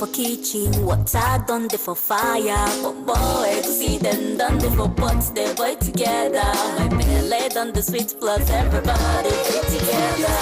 for kitchen, water done there for fire. But boy, to see them done there for pots, they boy together. My belly done the sweet plus everybody get together.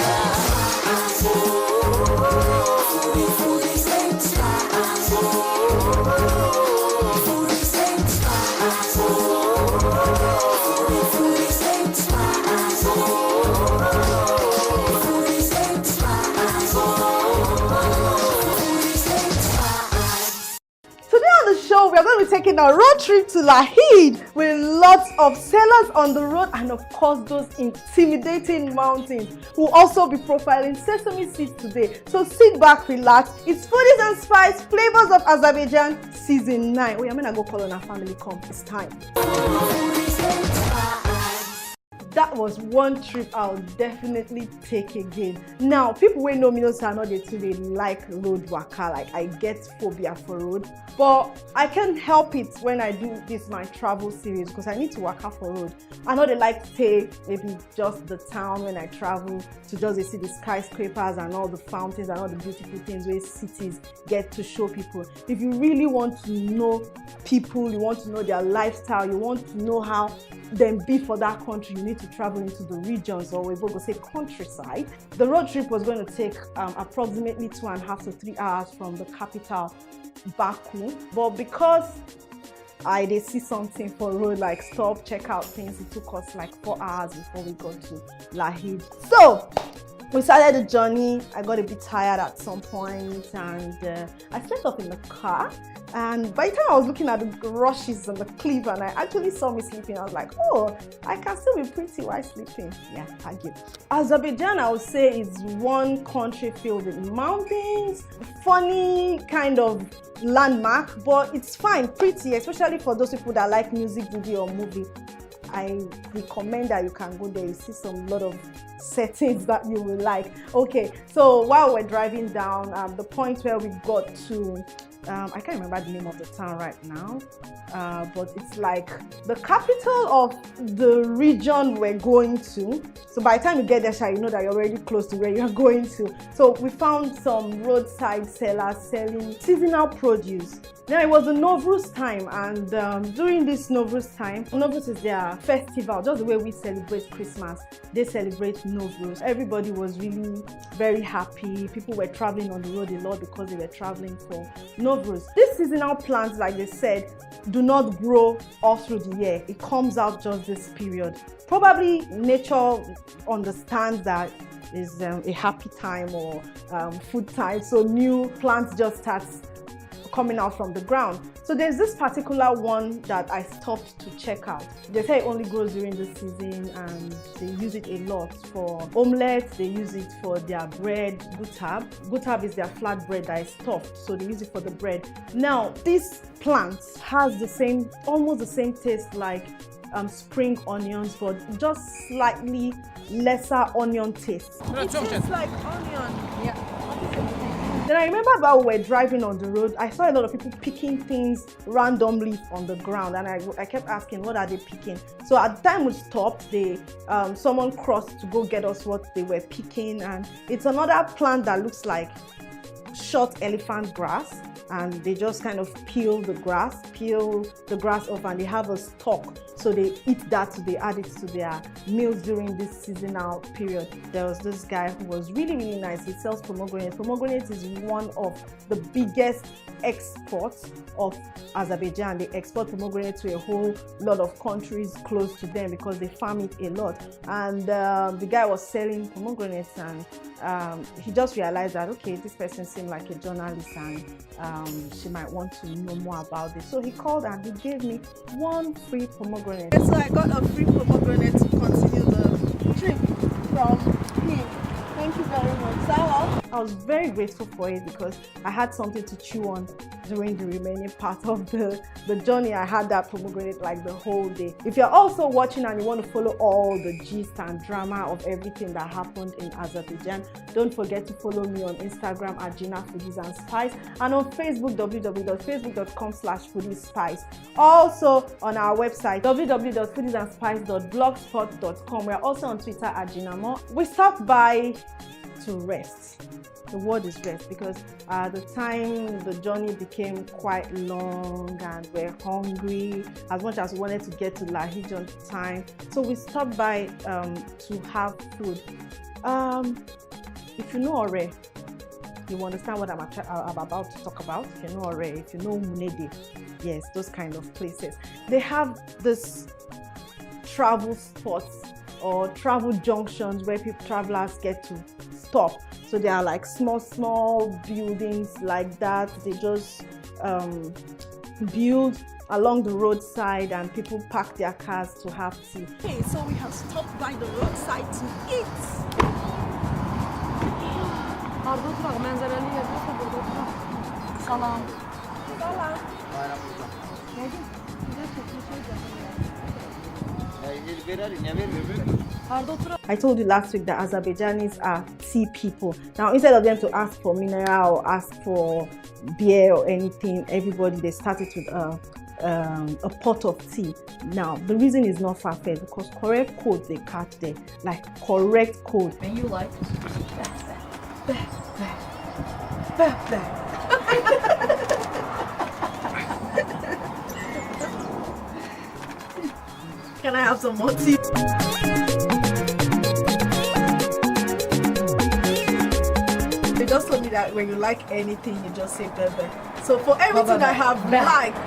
We are going to be taking a road trip to Lahic with lots of sellers on the road and of course those intimidating mountains. We'll also be profiling sesame seeds today. So sit back, relax. It's Foodies and Spice, Flavors of Azerbaijan, Season 9. Oh, I'm going to go call on our family. Come, it's time. That was one trip I'll definitely take again. Now, people wey know me know say I no dey too dey like road waka, like I get phobia for road. But I can't help it when I do this my travel series because I need to waka for road. I know they like stay maybe just the town when I travel to just see the skyscrapers and all the fountains and all the beautiful things where cities get to show people. If you really want to know people, you want to know their lifestyle, you want to know how them be for that country, you need to travel into the regions, or we go say countryside. The road trip was going to take approximately 2.5 to 3 hours from the capital Baku, but because I did see something for road, like stop, check out things, it took us like 4 hours before we got to Lahic. So we started the journey. I got a bit tired at some point and I slept off in the car. And by the time I was looking at the rushes on the cliff and I actually saw me sleeping, I was like, oh, I can still be pretty while sleeping. Yeah, thank you. Azerbaijan, I would say, is one country filled with mountains, funny kind of landmark, but it's fine, pretty, especially for those people that like music, video, or movie. I recommend that you can go there. You see some lot of settings that you will like. Okay, so while we're driving down, the point where we got to, I can't remember the name of the town right now, but it's like the capital of the region we're going to. So by the time you get there, you know that you're already close to where you're going to. So we found some roadside sellers selling seasonal produce. Now it was the Novruz time, and during this Novruz time, Novruz is their festival, just the way we celebrate Christmas. They celebrate Novruz. Everybody was really very happy. People were traveling on the road a lot because they were traveling for Novruz. These seasonal plants, like they said, do not grow all through the year. It comes out just this period. Probably nature understands that is a happy time or food time, so new plants just start coming out from the ground. So there's this particular one that I stopped to check out. They say it only grows during the season and they use it a lot for omelets. They use it for their bread, gutab. Gutab is their flat bread that is stuffed, so they use it for the bread. Now, this plant has almost the same taste like spring onions, but just slightly lesser onion taste. It tastes like onion. Yeah. Then I remember that we were driving on the road, I saw a lot of people picking things randomly on the ground, and I kept asking, what are they picking? So at the time we stopped, someone crossed to go get us what they were picking, and it's another plant that looks like short elephant grass, and they just kind of peel the grass off, and they have a stalk, so they eat that, so they add it to their meals during this seasonal period. There was this guy who was really, really nice. He sells pomegranate. Pomegranate is one of the biggest exports of Azerbaijan. They export pomegranate to a whole lot of countries close to them because they farm it a lot. And the guy was selling pomegranates, and he just realized that, okay, this person seemed like a journalist and she might want to know more about this. So he called and he gave me one free pomegranate. So I got a free pomegranate to continue the trip from him. Thank you very much. Sarah, I was very grateful for it because I had something to chew on during the remaining part of the journey. I had that pomegranate like the whole day. If you're also watching and you want to follow all the gist and drama of everything that happened in Azerbaijan, don't forget to follow me on Instagram at Gina Foodies and Spice, and on Facebook, www.facebook.com/foodiesspice. Also on our website, www.foodiesandspice.blogspot.com. We're also on Twitter at Gina Mo. We stopped by to rest. The word is rest, because at the time the journey became quite long and we're hungry as much as we wanted to get to Lahic on time. So we stopped by to have food. If you know Ore, you understand what I'm about to talk about. If you know Ore, if you know Munede, yes, those kind of places. They have this travel spots or travel junctions where travelers get to stop. So they are like small buildings like that. They just build along the roadside and people park their cars to have tea. Okay, so we have stopped by the roadside to eat. Salam. Salam. I told you last week that Azerbaijanis are tea people. Now, instead of them to ask for mineral or ask for beer or anything, they started with a pot of tea. Now, the reason is not far-fetched because correct code they catch there, like correct code. And you like? Can I have some more tea? They just told me that when you like anything, you just say bebe. So for everything I have liked,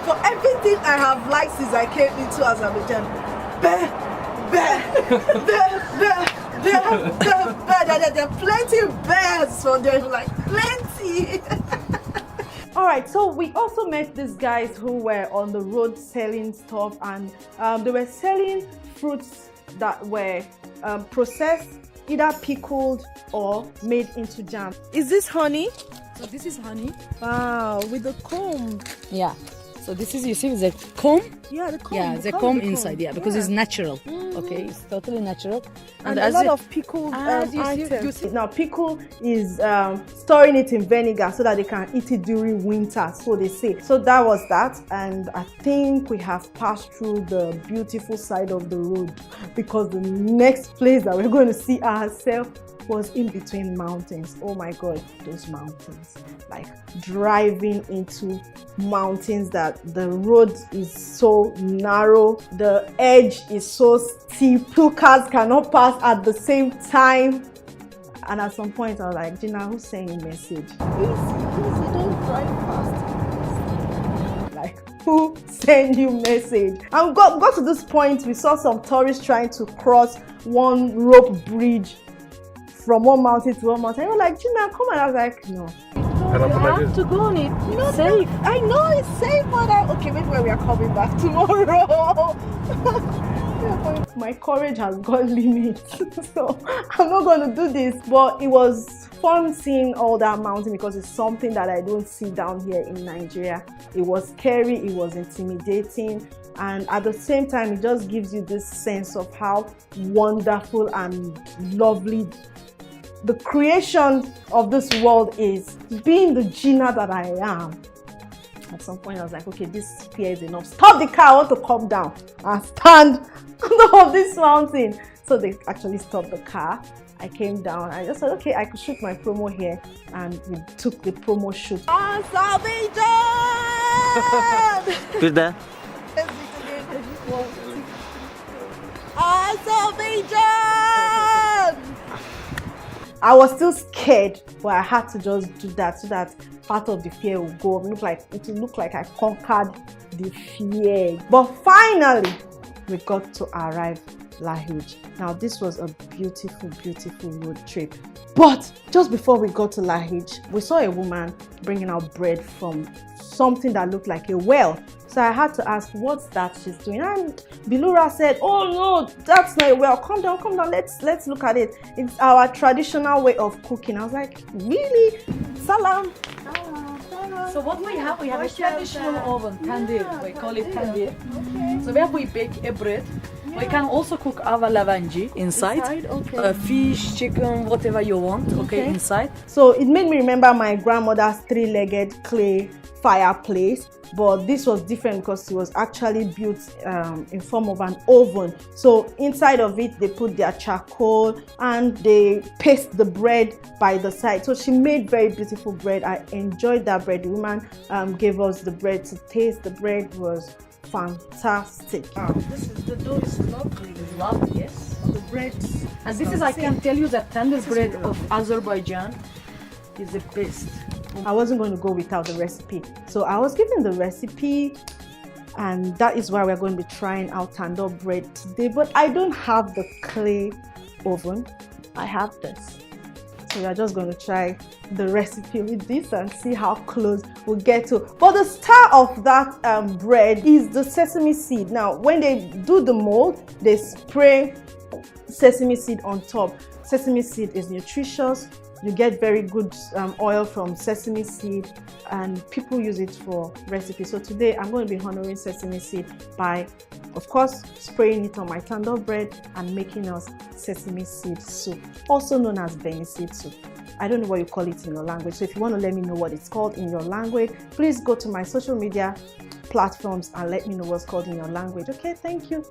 for everything I have liked since I came into Azerbaijan, there are plenty of bears from there, like plenty. All right, so we also met these guys who were on the road selling stuff, and they were selling fruits that were processed, either pickled or made into jam. Is this honey? So this is honey. Wow, with the comb. Yeah. So this is, you see, the comb. Yeah, the comb. Yeah, the comb inside. Yeah, because it's natural. Okay, it's totally natural. And a lot of pickled items. Now, pickle is storing it in vinegar so that they can eat it during winter, so they say. So that was that, and I think we have passed through the beautiful side of the road, because the next place that we're going to see ourselves was in between mountains. Oh my God, those mountains. Like driving into mountains that the road is so narrow, the edge is so steep, two cars cannot pass at the same time. And at some point I was like, Gina, who's sending a message? Easy, don't drive fast. Like, who sent you message? And got to this point, we saw some tourists trying to cross one rope bridge from one mountain to one mountain. They were like, Gina, come on. I was like, no. You have to go on it. It's safe. I know it's safe, but okay, maybe when we are coming back tomorrow. My courage has got limits, so I'm not going to do this. But it was fun seeing all that mountain, because it's something that I don't see down here in Nigeria. It was scary, it was intimidating, and at the same time, it just gives you this sense of how wonderful and lovely the creation of this world is. Being the Gina that I am, at some point I was like, okay, this fear is enough. Stop the car, I want to come down and stand on top of this mountain. So they actually stopped the car. I came down. I just said, okay, I could shoot my promo here, and we took the promo shoot. Azerbaijan! Who's there? Azerbaijan! I was still scared, but I had to just do that so that part of the fear will go. It will look like I conquered the fear. But finally, we got to arrive Lahic. Now, this was a beautiful, beautiful road trip. But just before we got to Lahic, we saw a woman bringing out bread from something that looked like a well. So I had to ask, what's that she's doing? And Bilura said, oh no, that's not a well. Come down, let's look at it. It's our traditional way of cooking. I was like, really? Salam. So what we have a traditional oven, tandir. We call it tandir. Okay. So where we bake a bread. Yeah. We can also cook our lavanji inside. Okay. Fish, chicken, whatever you want. Okay, inside. So it made me remember my grandmother's three-legged clay fireplace, but this was different because it was actually built in form of an oven. So inside of it they put their charcoal and they paste the bread by the side. So she made very beautiful bread. I enjoyed that bread. The woman gave us the bread to taste. The bread was fantastic. The dough is lovely. It's lovely, yes. The bread, And this is, I can tell you, that tender bread of Azerbaijan is the best. I wasn't going to go without the recipe, so I was given the recipe, and that is why we're going to be trying out tandoor bread today. But I don't have the clay oven. I have this, so we are just going to try the recipe with this and see how close we'll get to. But the star of that bread is the sesame seed. Now when they do the mold, they spray sesame seed on top. Sesame seed is nutritious. You get very good oil from sesame seed, and people use it for recipes. So today I'm going to be honoring sesame seed by, of course, spraying it on my tandoor bread and making us sesame seed soup, also known as Beni seed soup. I don't know what you call it in your language, so if you want to let me know what it's called in your language, please go to my social media platforms and let me know what's called in your language. Okay, thank you.